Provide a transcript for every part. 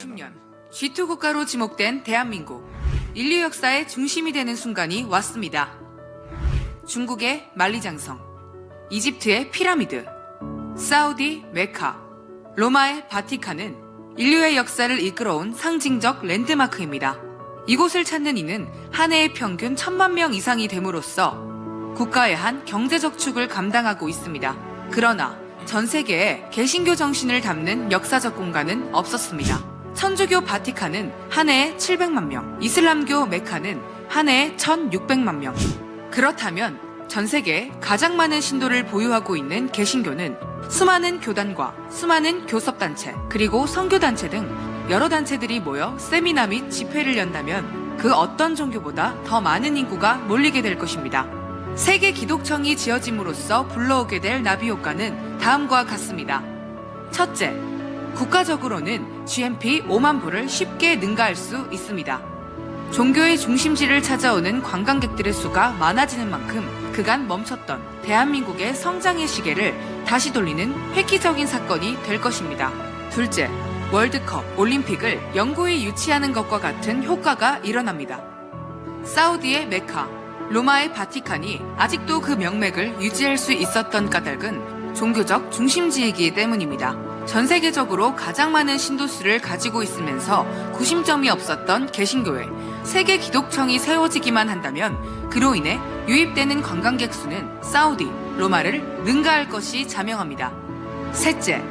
20년 G2 국가로 지목된 대한민국. 인류 역사의 중심이 되는 순간이 왔습니다. 중국의 만리장성, 이집트의 피라미드, 사우디 메카, 로마의 바티칸은 인류의 역사를 이끌어온 상징적 랜드마크입니다. 이곳을 찾는 이는 한 해의 평균 1,000만 명 이상이 됨으로써 국가의 한 경제적 축을 감당하고 있습니다. 그러나 전 세계에 개신교 정신을 담는 역사적 공간은 없었습니다. 천주교 바티칸은 한 해에 700만 명, 이슬람교 메카는 한 해에 1,600만 명. 그렇다면 전 세계에 가장 많은 신도를 보유하고 있는 개신교는 수많은 교단과 수많은 교섭단체, 그리고 선교단체 등 여러 단체들이 모여 세미나 및 집회를 연다면 그 어떤 종교보다 더 많은 인구가 몰리게 될 것입니다. 세계 기독청이 지어짐으로써 불러오게 될 나비 효과는 다음과 같습니다. 첫째, 국가적으로는 GNP 5만 부를 쉽게 능가할 수 있습니다. 종교의 중심지를 찾아오는 관광객들의 수가 많아지는 만큼 그간 멈췄던 대한민국의 성장의 시계를 다시 돌리는 획기적인 사건이 될 것입니다. 둘째, 월드컵, 올림픽을 영구히 유치하는 것과 같은 효과가 일어납니다. 사우디의 메카, 로마의 바티칸이 아직도 그 명맥을 유지할 수 있었던 까닭은 종교적 중심지이기 때문입니다. 전 세계적으로 가장 많은 신도수를 가지고 있으면서 구심점이 없었던 개신교회, 세계 기독청이 세워지기만 한다면 그로 인해 유입되는 관광객 수는 사우디, 로마를 능가할 것이 자명합니다. 셋째,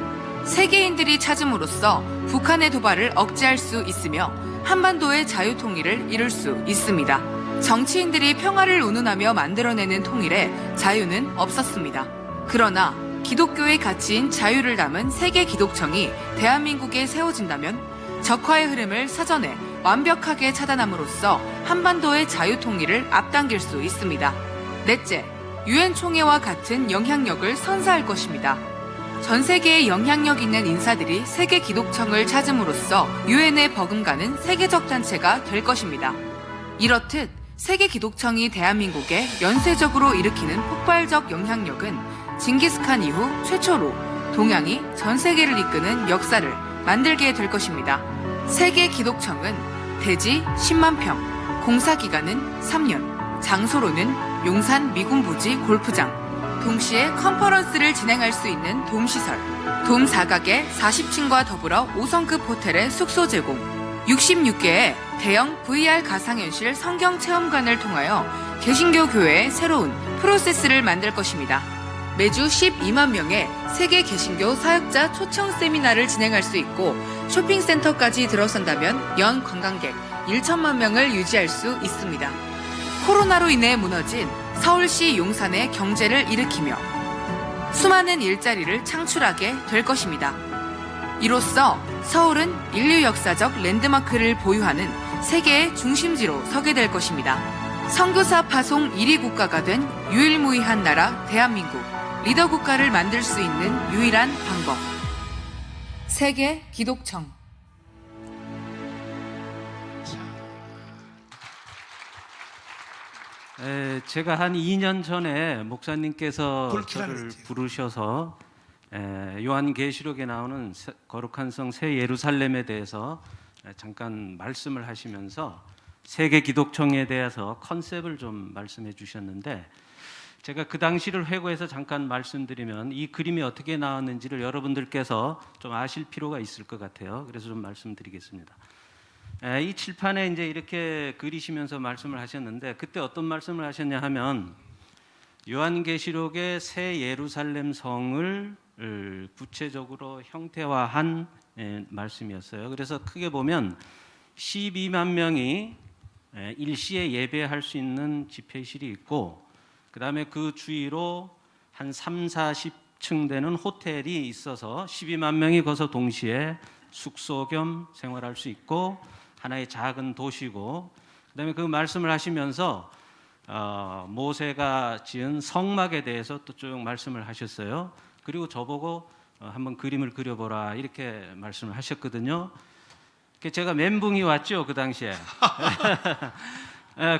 세계인들이 찾음으로써 북한의 도발을 억제할 수 있으며 한반도의 자유통일을 이룰 수 있습니다. 정치인들이 평화를 운운하며 만들어내는 통일에 자유는 없었습니다. 그러나 기독교의 가치인 자유를 담은 세계 기독청이 대한민국에 세워진다면 적화의 흐름을 사전에 완벽하게 차단함으로써 한반도의 자유 통일을 앞당길 수 있습니다. 넷째, 유엔 총회와 같은 영향력을 선사할 것입니다. 전 세계에 영향력 있는 인사들이 세계 기독청을 찾음으로써 유엔에 버금가는 세계적 단체가 될 것입니다. 이렇듯 세계 기독청이 대한민국에 연쇄적으로 일으키는 폭발적 영향력은 징기스칸 이후 최초로 동양이 전 세계를 이끄는 역사를 만들게 될 것입니다. 세계 기독청은 대지 10만 평, 공사 기간은 3년, 장소로는 용산 미군부지 골프장, 동시에 컨퍼런스를 진행할 수 있는 돔시설, 돔 4각의 40층과 더불어 5성급 호텔의 숙소 제공, 66개의 대형 VR 가상현실 성경 체험관을 통하여 개신교 교회의 새로운 프로세스를 만들 것입니다. 매주 12만 명의 세계 개신교 사역자 초청 세미나를 진행할 수 있고 쇼핑센터까지 들어선다면 연 관광객 1천만 명을 유지할 수 있습니다. 코로나로 인해 무너진 서울시 용산의 경제를 일으키며 수많은 일자리를 창출하게 될 것입니다. 이로써 서울은 인류 역사적 랜드마크를 보유하는 세계의 중심지로 서게 될 것입니다. 선교사 파송 1위 국가가 된 유일무이한 나라 대한민국. 리더 국가를 만들 수 있는 유일한 방법. 세계 기독청. 제가 한 2년 전에 목사님께서 저를 부르셔서 요한계시록에 나오는 거룩한 성 새 예루살렘에 대해서 잠깐 말씀을 하시면서 세계 기독청에 대해서 컨셉을 좀 말씀해 주셨는데, 제가 그 당시를 회고해서 잠깐 말씀드리면 이 그림이 어떻게 나왔는지를 여러분들께서 좀 아실 필요가 있을 것 같아요. 그래서 좀 말씀드리겠습니다. 이 칠판에 이제 이렇게 그리시면서 말씀을 하셨는데, 그때 어떤 말씀을 하셨냐 하면 요한계시록의 새 예루살렘 성을 구체적으로 형태화한 말씀이었어요. 그래서 크게 보면 12만 명이 일시에 예배할 수 있는 집회실이 있고, 그 다음에 그 주위로 한 3, 40층 되는 호텔이 있어서 12만 명이 거기서 동시에 숙소 겸 생활할 수 있고 하나의 작은 도시고, 그 다음에 그 말씀을 하시면서 모세가 지은 성막에 대해서 또 쭉 말씀을 하셨어요. 그리고 저보고 한번 그림을 그려보라 이렇게 말씀을 하셨거든요. 제가 멘붕이 왔죠, 그 당시에.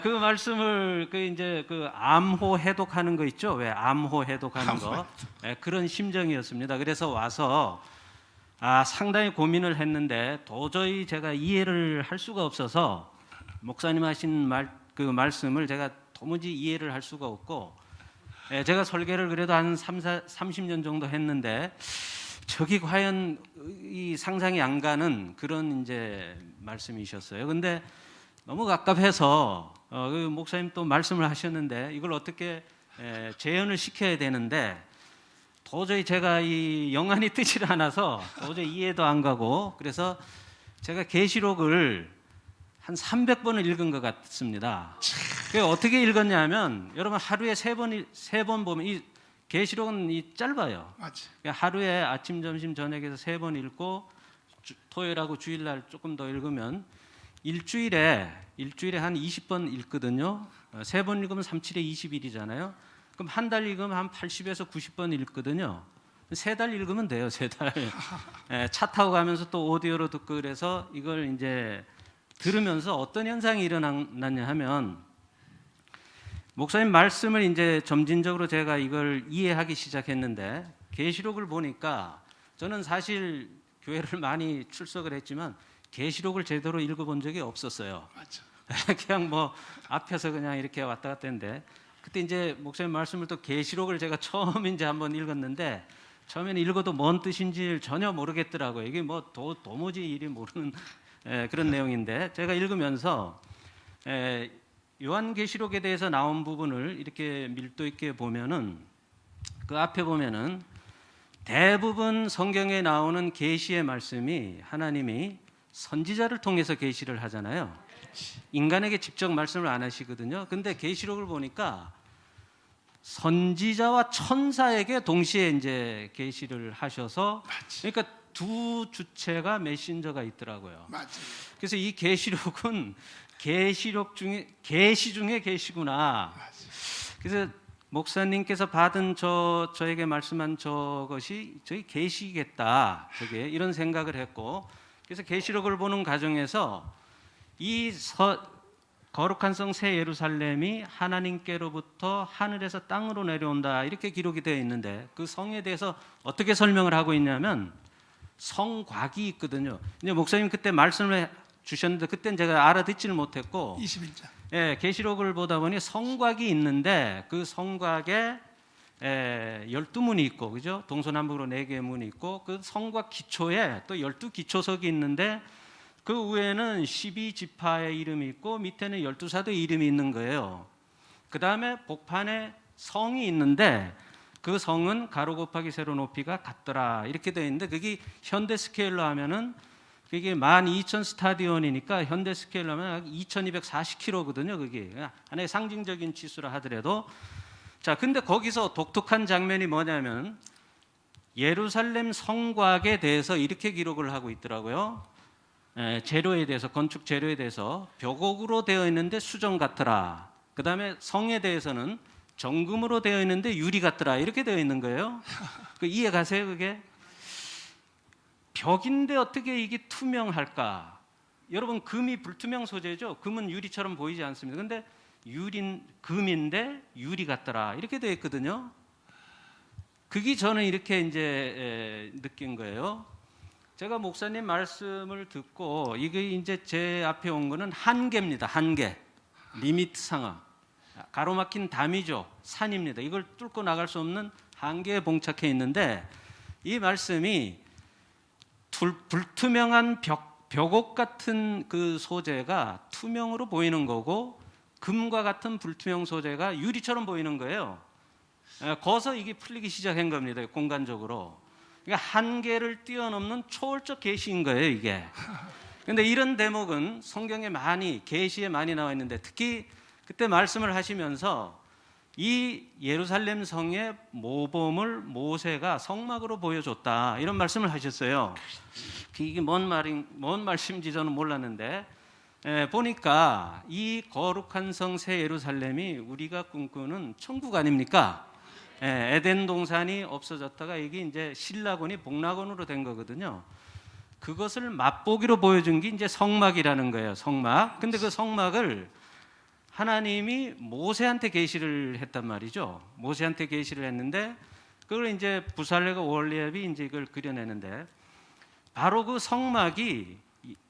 그 말씀을 이제 암호 해독하는 거 있죠? 왜 암호 해독하는 거? 그런 심정이었습니다. 그래서 와서 상당히 고민을 했는데 도저히 제가 이해를 할 수가 없어서 목사님 하신 그 말씀을 제가 도무지 이해를 할 수가 없고, 제가 설계를 그래도 한 30년 정도 했는데 저기 과연 이 상상이 안 가는 그런 이제 말씀이셨어요. 근데 너무 갑갑해서 그 목사님 또 말씀을 하셨는데 이걸 어떻게 재현을 시켜야 되는데 도저히 제가 이 영안이 뜨질 않아서 도저히 이해도 안 가고, 그래서 제가 계시록을 한 300번을 읽은 것 같습니다. 그게 어떻게 읽었냐면, 여러분 하루에 세 번 보면 이 계시록은 이 짧아요. 맞아. 그러니까 하루에 아침, 점심, 저녁에서 3번 읽고 토요일하고 주일날 조금 더 읽으면 일주일에 한 20번 읽거든요. 3번 읽으면 3, 7에 20일이잖아요. 그럼 한 달 읽으면 한 80에서 90번 읽거든요. 3달 읽으면 돼요. 3달. 차 타고 가면서 또 오디오로 듣고, 그래서 이걸 이제 들으면서 어떤 현상이 일어났냐 하면, 목사님 말씀을 이제 점진적으로 제가 이걸 이해하기 시작했는데, 계시록을 보니까 저는 사실 교회를 많이 출석을 했지만 계시록을 제대로 읽어본 적이 없었어요. 맞아. 그냥 뭐 앞에서 그냥 이렇게 왔다 갔다 했는데, 그때 이제 목사님 말씀을 또 계시록을 제가 처음 이제 한번 읽었는데, 처음에는 읽어도 뭔 뜻인지 전혀 모르겠더라고요. 이게 뭐 도무지 일이 모르는 그런 내용인데, 제가 읽으면서 요한계시록에 대해서 나온 부분을 이렇게 밀도 있게 보면은, 그 앞에 보면은 대부분 성경에 나오는 계시의 말씀이 하나님이 선지자를 통해서 계시를 하잖아요. 인간에게 직접 말씀을 안 하시거든요. 근데 계시록을 보니까 선지자와 천사에게 동시에 이제 계시를 하셔서, 그러니까 두 주체가 메신저가 있더라고요. 맞아. 그래서 이 계시록은 계시록 중에 계시 중에 계시구나. 그래서 목사님께서 받은 저에게 말씀한 저것이 저희 계시겠다. 저게 이런 생각을 했고, 그래서 계시록을 보는 과정에서 이 거룩한 성 새 예루살렘이 하나님께로부터 하늘에서 땅으로 내려온다, 이렇게 기록이 되어 있는데, 그 성에 대해서 어떻게 설명을 하고 있냐면 성곽이 있거든요. 이제 목사님 그때 말씀을 주셨는데 그때는 제가 알아듣지를 못했고, 21장. 계시록을 보다 보니 성곽이 있는데 그 성곽에 12문이 있고, 그죠? 동서남북으로 4개의 문이 있고, 그 성곽 기초에 또 12기초석이 있는데 그 위에는 12지파의 이름이 있고 밑에는 12사도의 이름이 있는 거예요. 그 다음에 복판에 성이 있는데 그 성은 가로 곱하기 세로 높이가 같더라, 이렇게 되어 있는데, 그게 현대 스케일로 하면은 그게 12,000 스타디온이니까 현대 스케일로 하면 2240km거든요. 그게 하나의 상징적인 지수라 하더라도. 자, 근데 거기서 독특한 장면이 뭐냐면 예루살렘 성곽에 대해서 이렇게 기록을 하고 있더라고요. 재료에 대해서, 건축 재료에 대해서 벽옥으로 되어 있는데 수정 같더라. 그 다음에 성에 대해서는 정금으로 되어 있는데 유리 같더라, 이렇게 되어 있는 거예요. 그 이해 가세요? 그게 벽인데 어떻게 이게 투명할까? 여러분, 금이 불투명 소재죠. 금은 유리처럼 보이지 않습니다. 근데 금인데 유리 같더라, 이렇게 되어 있거든요. 그게 저는 이렇게 이제 느낀 거예요. 제가 목사님 말씀을 듣고 이게 이제 제 앞에 온 거는 한계입니다. 한계, 리미트 상황, 가로막힌 담이죠. 산입니다. 이걸 뚫고 나갈 수 없는 한계에 봉착해 있는데, 이 말씀이 불투명한 벽옥 같은 그 소재가 투명으로 보이는 거고, 금과 같은 불투명 소재가 유리처럼 보이는 거예요. 거기서 이게 풀리기 시작한 겁니다. 공간적으로. 그러니까 한계를 뛰어넘는 초월적 계시인 거예요, 이게. 근데 이런 대목은 성경에 많이, 계시에 많이 나와 있는데, 특히 그때 말씀을 하시면서 이 예루살렘 성의 모범을 모세가 성막으로 보여줬다, 이런 말씀을 하셨어요. 이게 뭔 말씀인지 저는 몰랐는데, 보니까 이 거룩한 성 새 예루살렘이 우리가 꿈꾸는 천국 아닙니까? 에덴 동산이 없어졌다가 이게 이제 신라곤이 복락원으로 된 거거든요. 그것을 맛보기로 보여준 게 이제 성막이라는 거예요. 성막. 근데 그 성막을 하나님이 모세한테 계시를 했단 말이죠. 모세한테 계시를 했는데, 그걸 이제 부살레가 올리압이 이제 이걸 그려내는데, 바로 그 성막이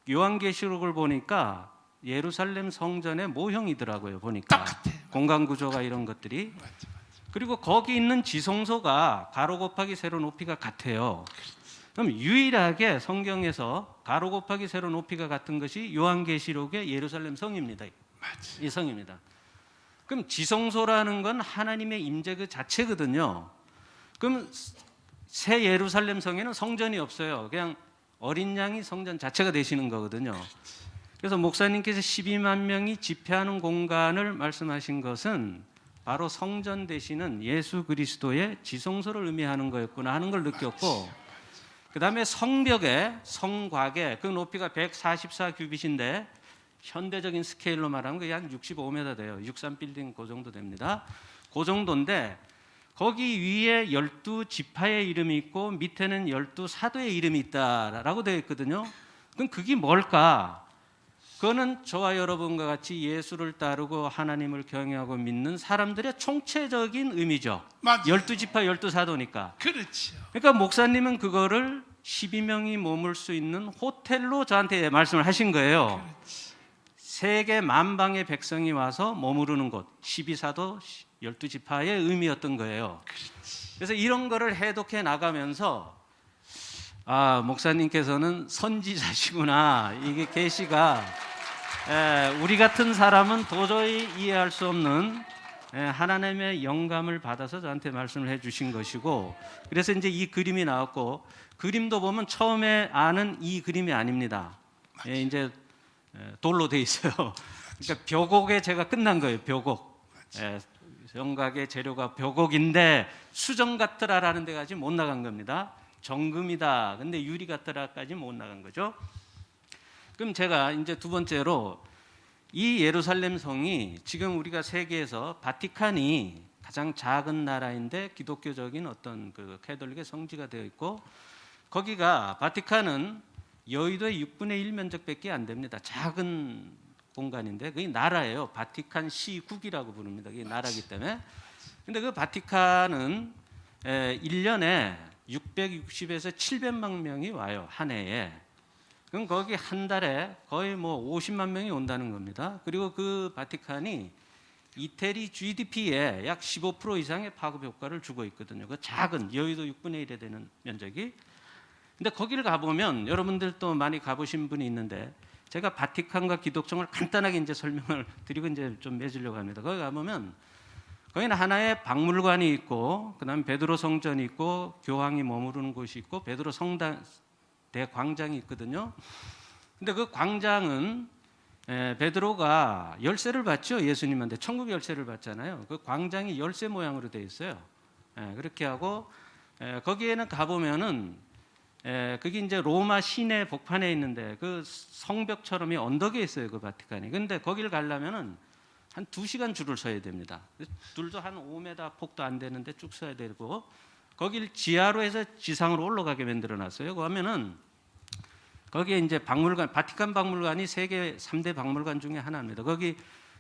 요한계시록을 보니까 예루살렘 성전의 모형이더라고요. 보니까 똑같아요. 공간 구조가 이런 것들이. 맞죠. 그리고 거기 있는 지성소가 가로 곱하기 세로 높이가 같아요. 그럼 유일하게 성경에서 가로 곱하기 세로 높이가 같은 것이 요한계시록의 예루살렘 성입니다. 맞죠. 이 성입니다. 그럼 지성소라는 건 하나님의 임재 그 자체거든요. 그럼 새 예루살렘 성에는 성전이 없어요. 그냥 어린 양이 성전 자체가 되시는 거거든요. 그래서 목사님께서 12만 명이 집회하는 공간을 말씀하신 것은 바로 성전 되시는 예수 그리스도의 지성소를 의미하는 거였구나 하는 걸 느꼈고, 그 다음에 성벽에 성곽에 그 높이가 144규빗인데 현대적인 스케일로 말하면 그게 한 65m 돼요. 63빌딩 그 정도 됩니다. 그 정도인데 거기 위에 12지파의 이름이 있고 밑에는 12사도의 이름이 있다라고 되어 있거든요. 그럼 그게 뭘까? 그거는 저와 여러분과 같이 예수를 따르고 하나님을 경외하고 믿는 사람들의 총체적인 의미죠. 맞아요. 12지파 12사도니까. 그렇죠. 그러니까 목사님은 그거를 12명이 머물 수 있는 호텔로 저한테 말씀을 하신 거예요. 그렇지. 세계 만방의 백성이 와서 머무르는 곳, 12사도 12지파의 의미였던 거예요. 그렇지. 그래서 이런 거를 해독해 나가면서 목사님께서는 선지자시구나. 이게 계시가 우리 같은 사람은 도저히 이해할 수 없는 하나님의 영감을 받아서 저한테 말씀을 해주신 것이고, 그래서 이제 이 그림이 나왔고, 그림도 보면 처음에 아는 이 그림이 아닙니다. 이제 돌로 돼 있어요. 그러니까 벽옥에 제가 끝난 거예요. 벽옥. 영각의 재료가 벽옥인데 수정 같더라라는 데까지 못 나간 겁니다. 정금이다. 근데 유리 같더라까지 못 나간 거죠. 그럼 제가 이제 두 번째로 이 예루살렘 성이 지금 우리가 세계에서 바티칸이 가장 작은 나라인데 기독교적인 어떤 그 캐톨릭의 성지가 되어 있고, 거기가 바티칸은 여의도의 6분의 1 면적밖에 안 됩니다. 작은 공간인데 그게 나라예요. 바티칸 시국이라고 부릅니다. 그게 나라기 때문에. 근데 그 바티칸은 1년에 660에서 700만 명이 와요. 한 해에. 그럼 거기 한 달에 거의 뭐 50만 명이 온다는 겁니다. 그리고 그 바티칸이 이태리 GDP에 약 15% 이상의 파급 효과를 주고 있거든요. 그 작은 여의도 6분의 1에 되는 면적이. 근데 거기를 가보면 여러분들도 많이 가보신 분이 있는데, 제가 바티칸과 기독성을 간단하게 이제 설명을 드리고 이제 좀 맺으려고 합니다. 거기 가보면 거기는 하나의 박물관이 있고, 그다음에 베드로 성전이 있고, 교황이 머무르는 곳이 있고, 베드로 성당 대광장이 있거든요. 근데 그 광장은 베드로가 열쇠를 받죠. 예수님한테 천국 열쇠를 받잖아요. 그 광장이 열쇠 모양으로 되어 있어요. 그렇게 하고 거기에는 가보면은 그게 이제 로마 시내 복판에 있는데 그 성벽처럼이 언덕에 있어요. 그 바티칸이. 근데 거기를 가려면은 한 2시간 줄을 서야 됩니다. 둘도 한 5m 폭도 안 되는데 쭉 서야 되고, 거길 지하로 해서 지상으로 올라가게 만들어 놨어요. 그러면은 거기에 이제 박물관, 바티칸 박물관이 세계 3대 박물관 중에 하나입니다. 거기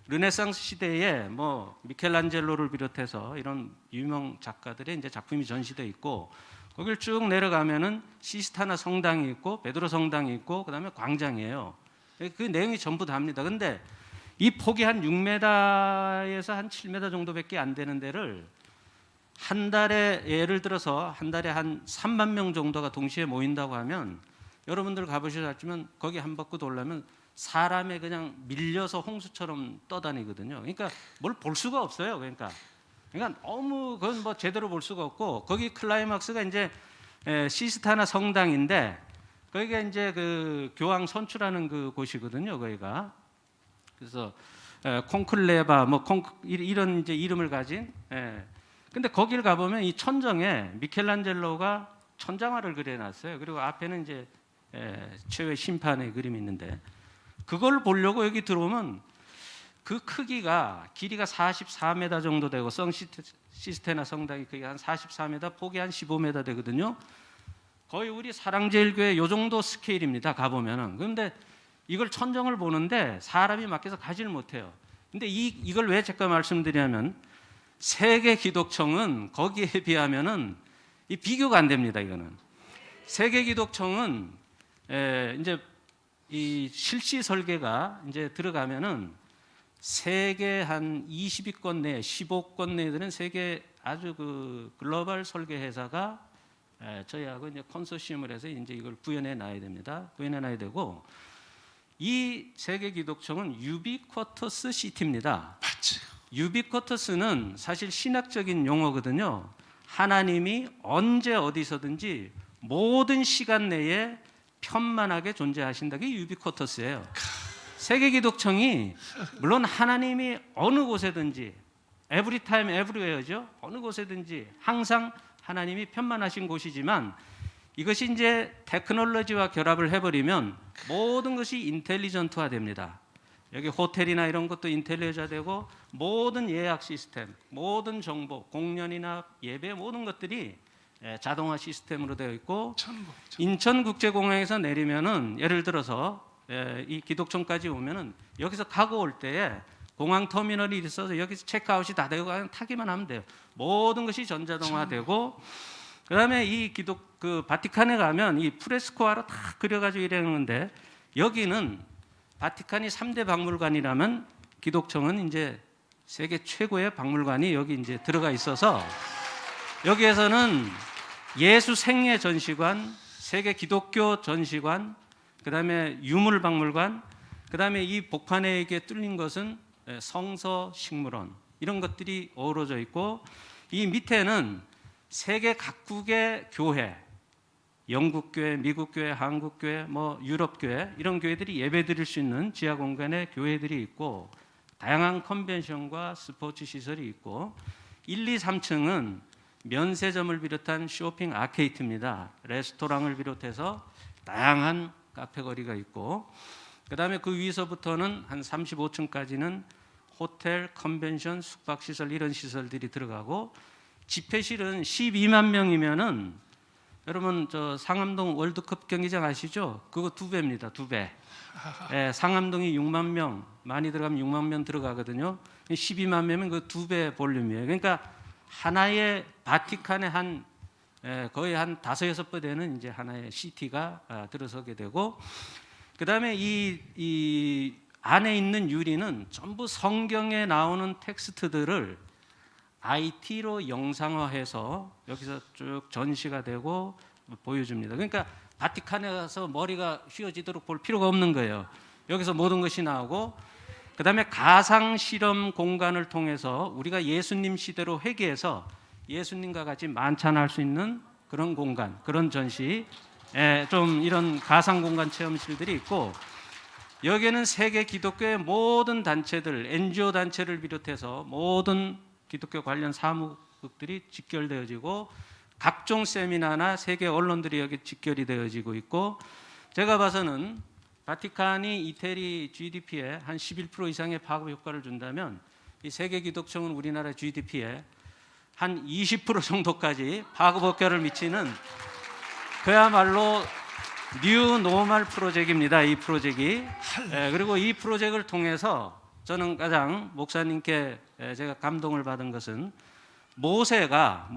르네상스 시대에 뭐 미켈란젤로를 비롯해서 이런 유명 작가들의 이제 작품이 전시되어 있고, 거길 쭉 내려가면은 시스타나 성당이 있고 베드로 성당이 있고 그다음에 광장이에요. 그 내용이 전부 다입니다. 근데 이 폭이 한 6m에서 한 7m 정도밖에 안 되는 데를 한 달에, 예를 들어서 한 달에 한 3만 명 정도가 동시에 모인다고 하면, 여러분들 가보셨지만 거기 한 바퀴 돌려면 사람에 그냥 밀려서 홍수처럼 떠다니거든요. 그러니까 뭘 볼 수가 없어요. 그러니까 너무 그건 뭐 제대로 볼 수가 없고, 거기 클라이막스가 이제 시스타나 성당인데 거기가 이제 그 교황 선출하는 그 곳이거든요. 거기가. 그래서 콘클레바 뭐 이런 이제 이름을 가진. 근데 거기를 가보면 이 천정에 미켈란젤로가 천장화를 그려놨어요. 그리고 앞에는 이제 최후의 심판의 그림이 있는데, 그걸 보려고 여기 들어오면 그 크기가 길이가 44m 정도 되고, 시스테나 성당이 크기가 한 44m, 폭이 한 15m 되거든요. 거의 우리 사랑제일교회 요 정도 스케일입니다. 가보면은. 그런데 이걸 천정을 보는데 사람이 막혀서 가지를 못해요. 근데 이걸 왜 제가 말씀드리냐면, 세계 기독청은 거기에 비하면은 이 비교가 안 됩니다. 이거는 세계 기독청은 이제 이 실시 설계가 이제 들어가면은 세계 한 20위권 내, 15권 내에 드는 세계 아주 그 글로벌 설계 회사가 저희하고 이제 컨소시엄을 해서 이제 이걸 구현해 놔야 됩니다. 구현해 놔야 되고, 이 세계 기독청은 유비쿼터스 시티입니다. 맞죠. 유비쿼터스는 사실 신학적인 용어거든요. 하나님이 언제 어디서든지 모든 시간 내에 편만하게 존재하신다. 그게 유비쿼터스예요. 세계 기독청이 물론 하나님이 어느 곳에든지 every time everywhere죠. 어느 곳에든지 항상 하나님이 편만하신 곳이지만, 이것이 이제 테크놀로지와 결합을 해버리면 모든 것이 인텔리전트화 됩니다. 여기 호텔이나 이런 것도 인텔리전트화 되고, 모든 예약 시스템, 모든 정보, 공연이나 예배 모든 것들이 자동화 시스템으로 되어 있고, 인천국제공항에서 내리면은 예를 들어서 이 기독청까지 오면은 여기서 가고 올 때에 공항 터미널이 있어서 여기서 체크아웃이 다 되고 그냥 타기만 하면 돼요. 모든 것이 전자동화되고, 그다음에 이 그 바티칸에 가면 이 프레스코화로 다 그려가지고 이러는데, 여기는 바티칸이 3대 박물관이라면 기독청은 이제 세계 최고의 박물관이 여기 이제 들어가 있어서, 여기에서는 예수 생애 전시관, 세계 기독교 전시관, 그다음에 유물 박물관, 그다음에 이 복판에 이게 뚫린 것은 성서 식물원, 이런 것들이 어우러져 있고, 이 밑에는 세계 각국의 교회, 영국 교회, 미국 교회, 한국 교회, 뭐 유럽 교회, 이런 교회들이 예배 드릴 수 있는 지하 공간에 교회들이 있고, 다양한 컨벤션과 스포츠 시설이 있고, 1, 2, 3층은 면세점을 비롯한 쇼핑 아케이드입니다. 레스토랑을 비롯해서 다양한 카페 거리가 있고, 그다음에 그 위에서부터는 한 35층까지는 호텔, 컨벤션, 숙박시설, 이런 시설들이 들어가고, 집회실은 12만 명이면은 여러분 저 상암동 월드컵 경기장 아시죠? 그거 2배입니다. 2배. 상암동이 6만 명, 많이 들어가면 6만 명 들어가거든요. 12만 명이면 그 2배 볼륨이에요. 그러니까 하나의 바티칸의 한 거의 한 5, 6배 되는 이제 하나의 시티가 들어서게 되고, 그다음에 이 안에 있는 유리는 전부 성경에 나오는 텍스트들을 IT로 영상화해서 여기서 쭉 전시가 되고 보여줍니다. 그러니까 바티칸에 가서 머리가 휘어지도록 볼 필요가 없는 거예요. 여기서 모든 것이 나오고, 그다음에 가상 실험 공간을 통해서 우리가 예수님 시대로 회귀해서 예수님과 같이 만찬할 수 있는 그런 공간, 그런 전시, 좀 이런 가상 공간 체험실들이 있고, 여기에는 세계 기독교의 모든 단체들, NGO 단체를 비롯해서 모든 기독교 관련 사무국들이 직결되어지고, 각종 세미나나 세계 언론들이 여기 직결이 되어지고 있고, 제가 봐서는 바티칸이 이태리 GDP에 한 11% 이상의 파급 효과를 준다면, 이 세계 기독청은 우리나라 GDP에 한 20% 정도까지 파급 효과를 미치는 그야말로 뉴 노멀 프로젝트입니다. 이 프로젝트이. 그리고 이 프로젝트를 통해서 저는 가장 목사님께 제가 감동을 받은 것은, 모세가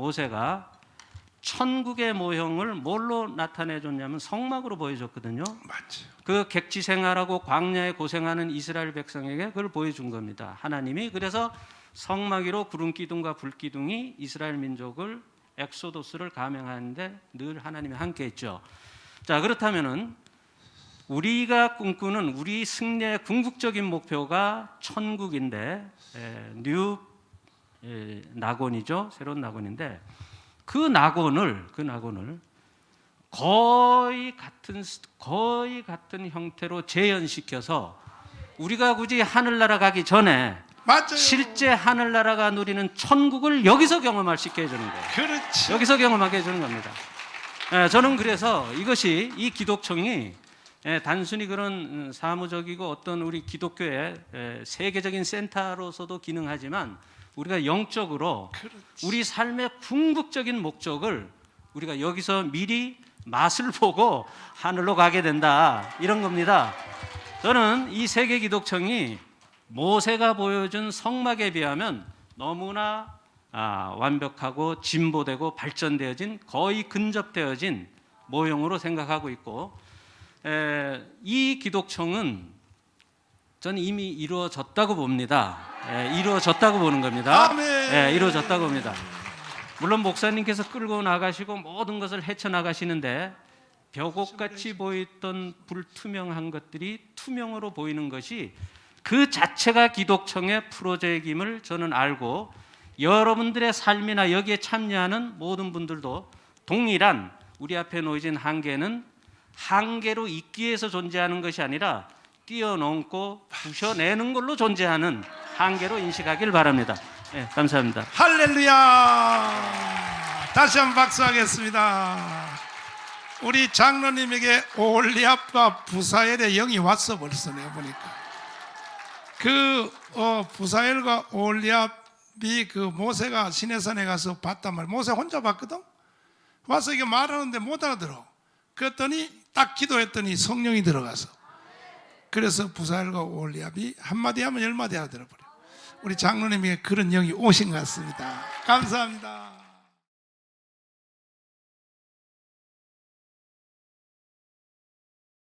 천국의 모형을 뭘로 나타내 줬냐면 성막으로 보여줬거든요. 맞죠. 그 객지 생활하고 광야에 고생하는 이스라엘 백성에게 그걸 보여준 겁니다. 하나님이. 그래서 성막 위로 구름 기둥과 불 기둥이 이스라엘 민족을 엑소도스를 감행하는데 늘 하나님이 함께했죠. 자, 그렇다면은 우리가 꿈꾸는 우리 승리의 궁극적인 목표가 천국인데, 뉴 낙원이죠. 새로운 낙원인데, 그 낙원을 거의 같은 형태로 재현시켜서 우리가 굳이 하늘나라 가기 전에 맞아요. 실제 하늘나라가 누리는 천국을 여기서 경험할 수 있게 해주는 거예요. 그렇지. 여기서 경험하게 해주는 겁니다. 저는 그래서 이것이, 이 기독청이 단순히 그런 사무적이고 어떤 우리 기독교의 세계적인 센터로서도 기능하지만, 우리가 영적으로 그렇지. 우리 삶의 궁극적인 목적을 우리가 여기서 미리 맛을 보고 하늘로 가게 된다, 이런 겁니다. 저는 이 세계 기독청이 모세가 보여준 성막에 비하면 너무나 완벽하고 진보되고 발전되어진, 거의 근접되어진 모형으로 생각하고 있고, 이 기독청은 저는 이미 이루어졌다고 봅니다. 이루어졌다고 보는 겁니다. 이루어졌다고 봅니다. 물론 목사님께서 끌고 나가시고 모든 것을 헤쳐나가시는데 벽옥같이 보였던 불투명한 것들이 투명으로 보이는 것이 그 자체가 기독청의 프로젝트임을 저는 알고, 여러분들의 삶이나 여기에 참여하는 모든 분들도 동일한 우리 앞에 놓여진 한계는 한계로 있기 위해서 존재하는 것이 아니라 뛰어넘고 부셔내는 걸로 존재하는 한계로 인식하길 바랍니다. 네, 감사합니다. 할렐루야. 다시 한번 박수하겠습니다. 우리 장로님에게 올리압과 부사엘의 영이 왔어. 벌써 내가 보니까 부사엘과 올리압이 모세가 시내산에 가서 봤단 말이야. 모세 혼자 봤거든. 와서 이게 말하는데 못 알아들어. 그랬더니 딱 기도했더니 성령이 들어가서, 그래서 부사엘과 올리압이 한마디 하면 열마디 알아들어버려. 우리 장로님에게 그런 영이 오신 것 같습니다. 감사합니다.